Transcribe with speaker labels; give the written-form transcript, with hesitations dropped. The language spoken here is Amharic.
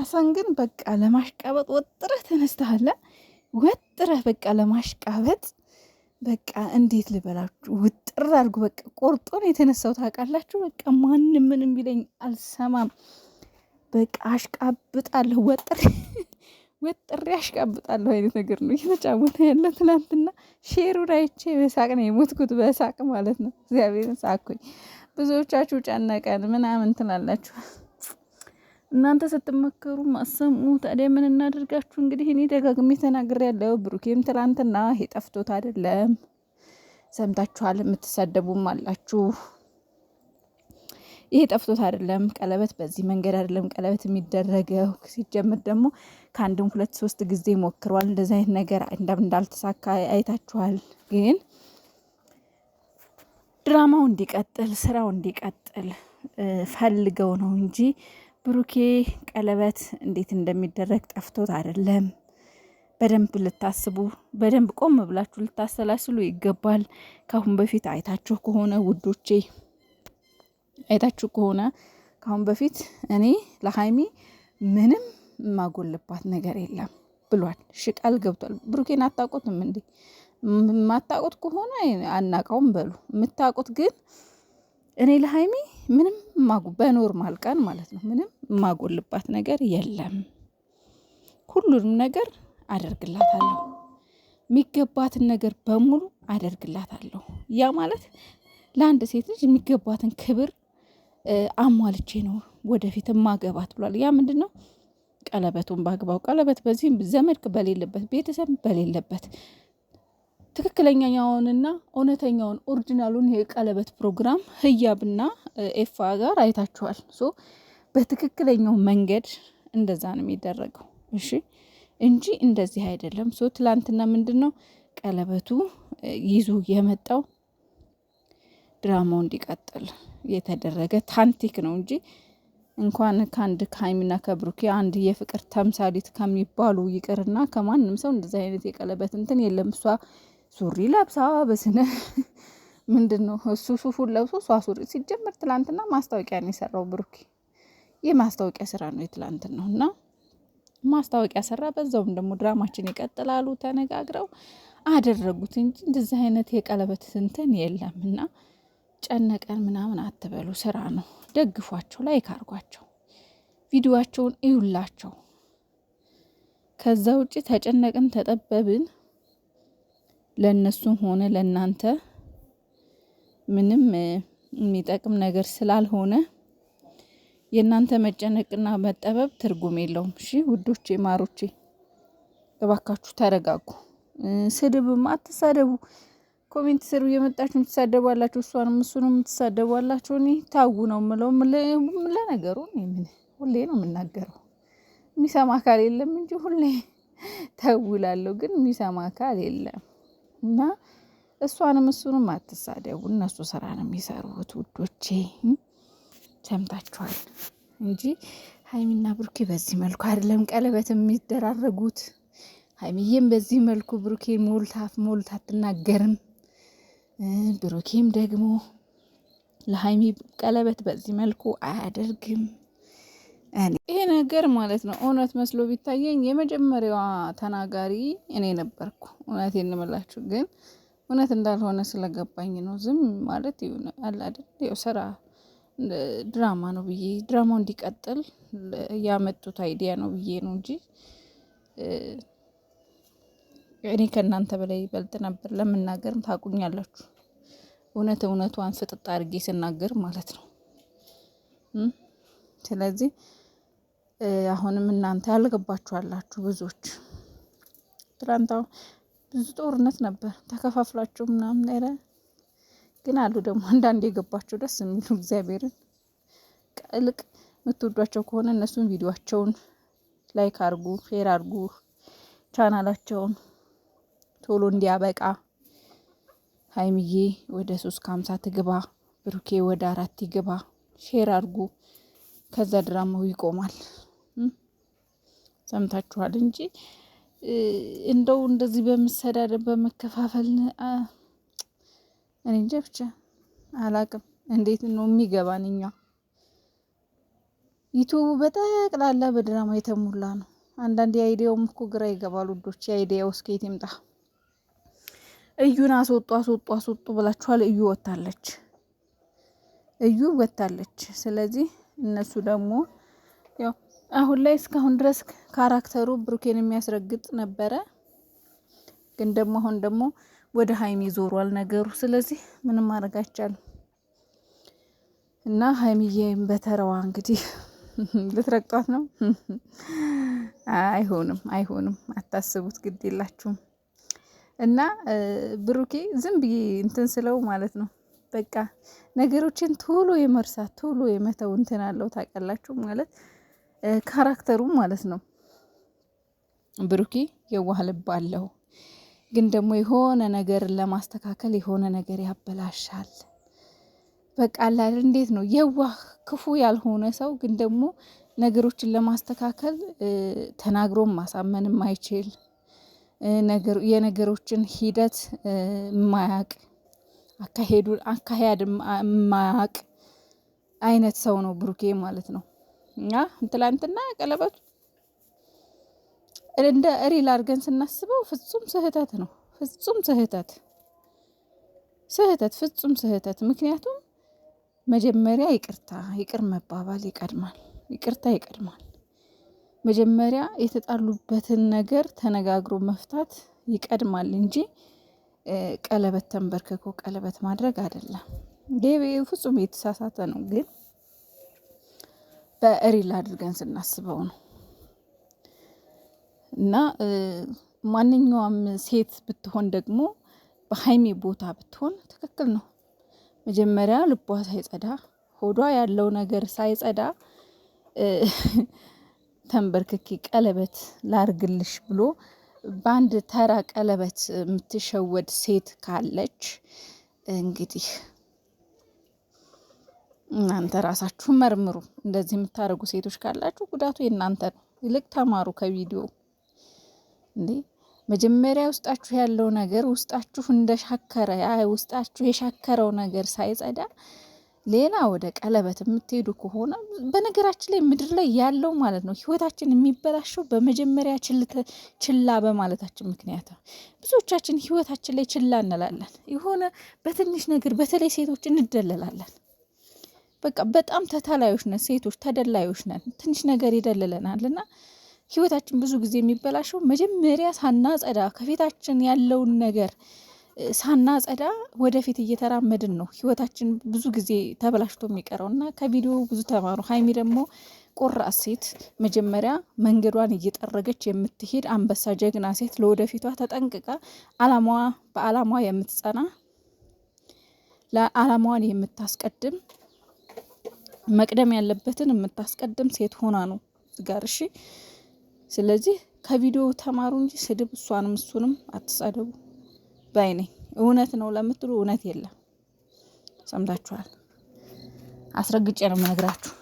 Speaker 1: ሀሰን ግን በቃ ለማሽቃበጥ ወጥረህ ተነስተሃል። ወጥረህ በቃ ለማሽቃበጥ በቃ እንዴት ልበላችሁ ውጥር አድርጎ በቃ ቆርጦን የተነሳው ታውቃላችሁ። በቃ ማንም ምንም ቢለኝ አልሰማም። በቃ አሽቃብጣለሁ ወጥሬ አሽቃብጣለሁ አይነት ነገር ነው እየተጫወተ ያለ። ትናንትና ሼሩን አይቼ በሳቅ ነው የሞትኩት፣ በሳቅ ማለት ነው። እግዚአብሔርን ሳቅኩኝ። ብዙዎቻችሁ ጨነቀን ምናምን ትላላችሁ። እናንተ ስትመከሩ ማሰሙ። ታዲያ ምን እናደርጋችሁ እንግዲህ። እኔ ደጋግሜ ተናግሬያለሁ። ብሩኬም ትላንትና ይሄ ጠፍቶት አይደለም፣ ሰምታችኋል። የምትሳደቡም አላችሁ። ይሄ ጠፍቶት አይደለም። ቀለበት በዚህ መንገድ አይደለም ቀለበት የሚደረገው። ሲጀምር ደግሞ ከአንድም 2-3 ጊዜ ሞክሯል። እንደዚህ አይነት ነገር እንዳልተሳካ አይታችኋል። ግን ድራማው እንዲቀጥል ስራው እንዲቀጥል ፈልገው ነው እንጂ ብሩኬ ቀለበት እንዴት እንደሚደረግ ጠፍቶት አይደለም። በደንብ ልታስቡ፣ በደንብ ቆም ብላችሁ ልታሰላስሉ ይገባል። ካሁን በፊት አይታችሁ ከሆነ ውዶቼ፣ አይታችሁ ከሆነ ካሁን በፊት እኔ ለሀይሚ ምንም የማጎልባት ነገር የለም ብሏል። ቃል ገብቷል። ብሩኬን አታውቁትም እንዴ? የማታውቁት ከሆነ አናውቀውም በሉ። የምታውቁት ግን እኔ ለሀይሚ ምንም በኖርማል ቀን ማለት ነው ምንም የማጎልባት ነገር የለም። ሁሉንም ነገር አደርግላታለሁ። የሚገባትን ነገር በሙሉ አደርግላታለሁ። ያ ማለት ለአንድ ሴት ልጅ የሚገባትን ክብር አሟልቼ ነው ወደፊት ማገባት ብሏል። ያ ምንድን ነው? ቀለበቱን በአግባቡ ቀለበት በዚህም ዘመድ በሌለበት ቤተሰብ በሌለበት ትክክለኛውንና እውነተኛውን ኦሪጂናሉን የቀለበት ፕሮግራም ህያብና ኤፋ ጋር አይታችኋል። ሶ በትክክለኛው መንገድ እንደዛ ነው የሚደረገው። እሺ እንጂ እንደዚህ አይደለም። ሶ ትላንትና ምንድን ነው ቀለበቱ ይዞ የመጣው ድራማው እንዲቀጥል የተደረገ ታንቲክ ነው እንጂ እንኳን ከአንድ ከሀይሚና ከብሩኬ አንድ የፍቅር ተምሳሌት ከሚባሉ ይቅርና ከማንም ሰው እንደዚህ አይነት የቀለበት እንትን የለም። እሷ ሱሪ ለብሳ በስነ ምንድን ነው እሱ ሱፉን ለብሶ እሷ ሱሪ። ሲጀምር ትላንትና ማስታወቂያ ነው የሰራው ብሩኬ። የማስታወቂያ ስራ ነው የትላንትና ነው እና ማስታወቂያ ሰራ። በዛውም ደግሞ ድራማችን ይቀጥላሉ ተነጋግረው አደረጉት እንጂ እንደዚህ አይነት የቀለበት እንትን የለም። እና ጨነቀን ምናምን አትበሉ። ስራ ነው። ደግፏቸው፣ ላይክ አርጓቸው፣ ቪዲዮአቸውን እዩላቸው። ከዛ ውጪ ተጨነቅን ተጠበብን ለነሱም ሆነ ለናንተ ምንም የሚጠቅም ነገር ስላልሆነ የእናንተ መጨነቅና መጠበብ ትርጉም የለውም። እሺ ውዶቼ ማሮቼ እባካችሁ ተረጋጉ። ስድብም አትሳደቡ። ኮሜንት ስሩ እየመጣችሁ የምትሳደቡ አላችሁ፣ እሷንም እሱንም የምትሳደቡ አላችሁ። እኔ ታው ነው የምለው። ለነገሩ ምን ሁሌ ነው የምናገረው። የሚሰማ አካል የለም እንጂ ሁሌ ተውላለሁ፣ ግን የሚሰማ አካል የለም። እና እሷንም እሱንም አትሳደቡ። እነሱ ስራ ነው የሚሰሩት ውዶቼ። ሰምታችኋል እንጂ ሀይሚና ብሩኬ በዚህ መልኩ አይደለም ቀለበት የሚደራረጉት። ሀይሚዬም በዚህ መልኩ ብሩኬ ሞልታ አትናገርም። ብሩኬም ደግሞ ለሀይሚ ቀለበት በዚህ መልኩ አያደርግም። ይሄ ነገር ማለት ነው እውነት መስሎ ቢታየኝ የመጀመሪያዋ ተናጋሪ እኔ ነበርኩ። እውነቴን እንምላችሁ ግን እውነት እንዳልሆነ ስለገባኝ ነው ዝም ማለት ይሁን አለ አይደል። ያው ስራ ድራማ ነው ብዬ ድራማው እንዲቀጥል ያመጡት አይዲያ ነው ብዬ ነው እንጂ እኔ ከእናንተ በላይ ይበልጥ ነበር ለመናገርም ታቁኛላችሁ። እውነቷን ፍጥጥ አድርጌ ስናገር ማለት ነው። ስለዚህ አሁንም እናንተ ያልገባችኋላችሁ ብዙዎች ትላንት ብዙ ጦርነት ነበር ተከፋፍላችሁ ምናምን ነገር ግን አሉ ደግሞ አንዳንድ የገባቸው ደስ የሚሉ እግዚአብሔርን ልቅ የምትወዷቸው ከሆነ እነሱን ቪዲዮአቸውን ላይክ አርጉ፣ ሼር አርጉ፣ ቻናላቸውን ቶሎ እንዲያበቃ። ሀይሚዬ ወደ 350 ትግባ፣ ብሩኬ ወደ 4 ይግባ። ሼር አርጉ። ከዛ ድራማው ይቆማል። ሰምታችኋል እንጂ እንደው እንደዚህ በመሰዳደብ በመከፋፈል እኔ እንጃ ብቻ አላቅም እንዴት ነው የሚገባን እኛ ዩቲዩብ በጠቅላላ በድራማ የተሞላ ነው። አንዳንድ የአይዲያውም እኮ ግራ ይገባል ውዶች። የአይዲያው እስከየት ይምጣ? እዩን አስወጡ ብላችኋል። እዩ ወታለች። ስለዚህ እነሱ ደግሞ ያው አሁን ላይ እስካሁን ድረስ ካራክተሩ ብሩኬን የሚያስረግጥ ነበረ፣ ግን ደግሞ አሁን ደግሞ ወደ ሀይሚ ዞሯል ነገሩ። ስለዚህ ምንም ማድረግ አይቻልም እና ሀይሚዬም በተረዋ እንግዲህ ልትረግጧት ነው። አይሆንም፣ አታስቡት፣ ግድ የላችሁም። እና ብሩኬ ዝም ብዬ እንትን ስለው ማለት ነው በቃ ነገሮችን ቶሎ የመርሳት ቶሎ የመተው እንትን አለው ታውቃላችሁ፣ ማለት ካራክተሩ ማለት ነው። ብሩኬ የዋህ ልብ አለው፣ ግን ደግሞ የሆነ ነገር ለማስተካከል የሆነ ነገር ያበላሻል። በቃ አላል እንዴት ነው የዋህ ክፉ ያልሆነ ሰው ግን ደግሞ ነገሮችን ለማስተካከል ተናግሮም ማሳመን የማይችል የነገሮችን ሂደት የማያቅ አካሄድ የማያቅ አይነት ሰው ነው ብሩኬ ማለት ነው። እና ትላንትና ቀለበቱ እንደ ሪል አድርገን ስናስበው ፍጹም ስህተት ነው። ፍጹም ስህተት። ምክንያቱም መጀመሪያ ይቅር መባባል ይቀድማል። ይቅርታ ይቀድማል። መጀመሪያ የተጣሉበትን ነገር ተነጋግሮ መፍታት ይቀድማል እንጂ ቀለበት ተንበርክኮ ቀለበት ማድረግ አይደለም። ይሄ ፍጹም የተሳሳተ ነው፣ ግን በሪል አድርገን ስናስበው ነው። እና ማንኛውም ሴት ብትሆን ደግሞ በሀይሚ ቦታ ብትሆን ትክክል ነው። መጀመሪያ ልቧ ሳይጸዳ ሆዷ ያለው ነገር ሳይጸዳ ተንበርክኬ ቀለበት ላርግልሽ ብሎ በአንድ ተራ ቀለበት የምትሸወድ ሴት ካለች እንግዲህ እናንተ ራሳችሁ መርምሩ። እንደዚህ የምታደርጉ ሴቶች ካላችሁ ጉዳቱ የእናንተ ነው። ይልቅ ተማሩ ከቪዲዮ። እንዴ መጀመሪያ ውስጣችሁ ያለው ነገር ውስጣችሁ እንደሻከረ ውስጣችሁ የሻከረው ነገር ሳይጸዳ ሌላ ወደ ቀለበት የምትሄዱ ከሆነ በነገራችን ላይ ምድር ላይ ያለው ማለት ነው ህይወታችን የሚበላሸው በመጀመሪያ ችላ በማለታችን ምክንያት ነው። ብዙዎቻችን ህይወታችን ላይ ችላ እንላለን። የሆነ በትንሽ ነገር በተለይ ሴቶች እንደለላለን። በቃ በጣም ተታላዮች ነን ሴቶች፣ ተደላዮች ነን። ትንሽ ነገር ይደልለናል እና ህይወታችን ብዙ ጊዜ የሚበላሸው መጀመሪያ ሳናጸዳ ከፊታችን ያለውን ነገር ሳናጸዳ ወደፊት እየተራመድን ነው ህይወታችን ብዙ ጊዜ ተበላሽቶ የሚቀረው እና ከቪዲዮ ብዙ ተማሩ። ሀይሚ ደግሞ ቆራጥ ሴት፣ መጀመሪያ መንገዷን እየጠረገች የምትሄድ አንበሳ ጀግና ሴት፣ ለወደፊቷ ተጠንቅቃ በአላማዋ የምትጸና ለአላማዋን የምታስቀድም መቅደም ያለበትን የምታስቀድም ሴት ሆና ነው ጋር። እሺ ስለዚህ ከቪዲዮ ተማሩ እንጂ ስድብ እሷንም እሱንም አትሳደቡ ባይ ነኝ። እውነት ነው ለምትሉ እውነት የለም። ሰምታችኋል። አስረግጬ ነው የምነግራችሁ።